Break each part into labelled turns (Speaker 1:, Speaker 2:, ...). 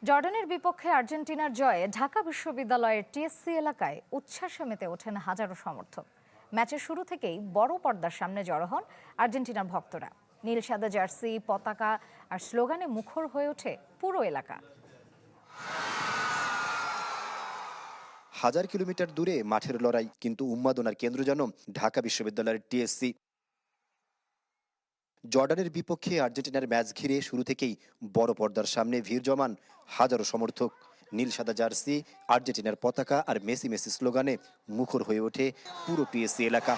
Speaker 1: জর্ডানের বিপক্ষে আর্জেন্টিনার জয়ে ঢাকা বিশ্ববিদ্যালয়ের টিএসসি এলাকায় উচ্ছ্বাসে মেতে ওঠেন হাজারো সমর্থক। ম্যাচের শুরু থেকেই বড় পর্দার সামনে জড়ো হন আর্জেন্টিনার ভক্তরা। নীল সাদা জার্সি, পতাকা আর স্লোগানে মুখর হয়ে ওঠে পুরো এলাকা।
Speaker 2: হাজার কিলোমিটার দূরে মাঠের লড়াই, কিন্তু উন্মাদনার কেন্দ্র যেন ঢাকা বিশ্ববিদ্যালয়ের টিএসসি। জর্ডানের বিপক্ষে আর্জেন্টিনার ম্যাচ ঘিরে শুরু থেকেই বড় পর্দার সামনে ভিড় জমান হাজারো সমর্থক। নীল সাদা জার্সি, আর্জেন্টিনার পতাকা আর মেসি মেসি স্লোগানে মুখর হয়ে ওঠে পুরো টিএসসি এলাকা।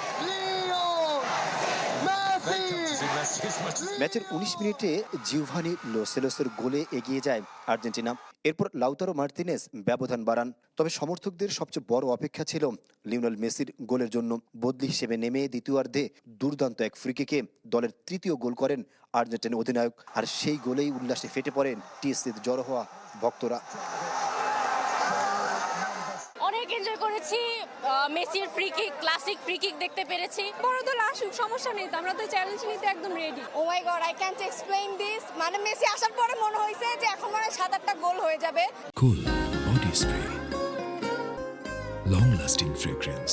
Speaker 2: ম্যাচের ১৯ মিনিটে জিওভানি লো সেলোসের গোলে এগিয়ে যায় আর্জেন্টিনা। এরপর লাউতারো মার্তিনেজ ব্যবধান বাড়ান। তবে সমর্থকদের সবচেয়ে বড় অপেক্ষা ছিল লিওনেল মেসির গোলের জন্য। বদলি হিসেবে নেমে দ্বিতীয়ার্ধে দুর্দান্ত এক ফ্রিকিকে দলের তৃতীয় গোল করেন আর্জেন্টিনা অধিনায়ক। আর সেই গোলেই উল্লাসে ফেটে পড়েন টিএসসির জড়ো হওয়া ভক্তরা।
Speaker 3: অনেক এনজয় করেছি, মেসির free kick, classic free kick দেখতে পেরেছি।
Speaker 4: বড় দল আসুক, সমস্যা নেই, আমরা তো চ্যালেঞ্জ নিতে একদম ready.
Speaker 5: Oh my god, I can't explain this. মানে মেসি আসার পরে মনে হয়েছে যে এখন মানে 7-8টা গোল হয়ে যাবে।
Speaker 6: Cool body spray, long lasting fragrance.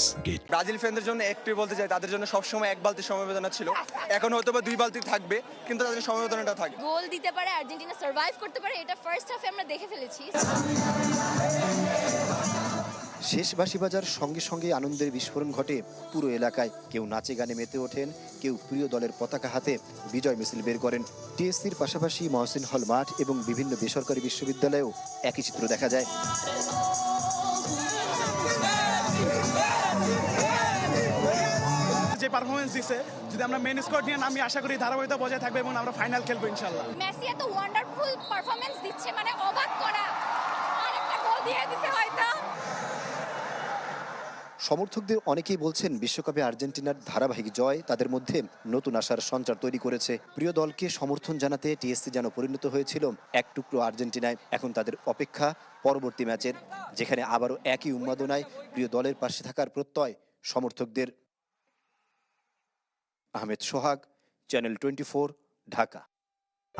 Speaker 7: Brazil ফ্যানদের জন্য একটুই বলতে চাই, তাদের জন্য সবসময় এক বালতি সমবেদনা ছিল, এখন হয়তো বা 2 বালতি থাকবে, কিন্তু তাদের সমবেদনাটা থাকবে।
Speaker 3: গোল দিতে পারে, আর্জেন্টিনা সার্ভাইভ করতে পারে, এটা ফার্স্ট হাফে আমরা দেখে ফেলেছি।
Speaker 2: শেষ বাঁশি বাজার সঙ্গে সঙ্গে আনন্দের বিস্ফোরণ ঘটে পুরো এলাকায়। কেউ নাচে গানে মেতে ওঠেন, কেউ প্রিয় দলের পতাকা হাতে বিজয় মিছিল বের করেন। টিএসসির পাশাপাশি মহসিন হল মাঠ এবং বিভিন্ন বেসরকারি বিশ্ববিদ্যালয়েও একই চিত্র দেখা যায়।
Speaker 8: যে পারফরমেন্স দিছে, যদি আমরা মেন স্কোয়াড নিয়ে নামি, আশা করি ধারাবাহিকতা বজায় থাকবে এবং আমরা ফাইনাল খেলবো ইনশাআল্লাহ।
Speaker 3: মেসি এত ওয়ান্ডারফুল পারফরম্যান্স দিচ্ছে, মানে অবাক করা। আরেকটা গোল দিয়ে দিতে হয়তো।
Speaker 2: সমর্থকদের অনেকেই বলছেন বিশ্বকাপে আর্জেন্টিনার ধারাবাহিক জয় তাদের মধ্যে নতুন আশার সঞ্চার তৈরি করেছে। প্রিয় দলকে সমর্থন জানাতে টিএসসি যেন পরিণত হয়েছিল এক টুকরো আর্জেন্টিনায়। এখন তাদের অপেক্ষা পরবর্তী ম্যাচের, যেখানে আবারও একই উন্মাদনায় প্রিয় দলের পাশে থাকার প্রত্যয় সমর্থকদের। আহমেদ সোহাগ, চ্যানেল 24, ঢাকা।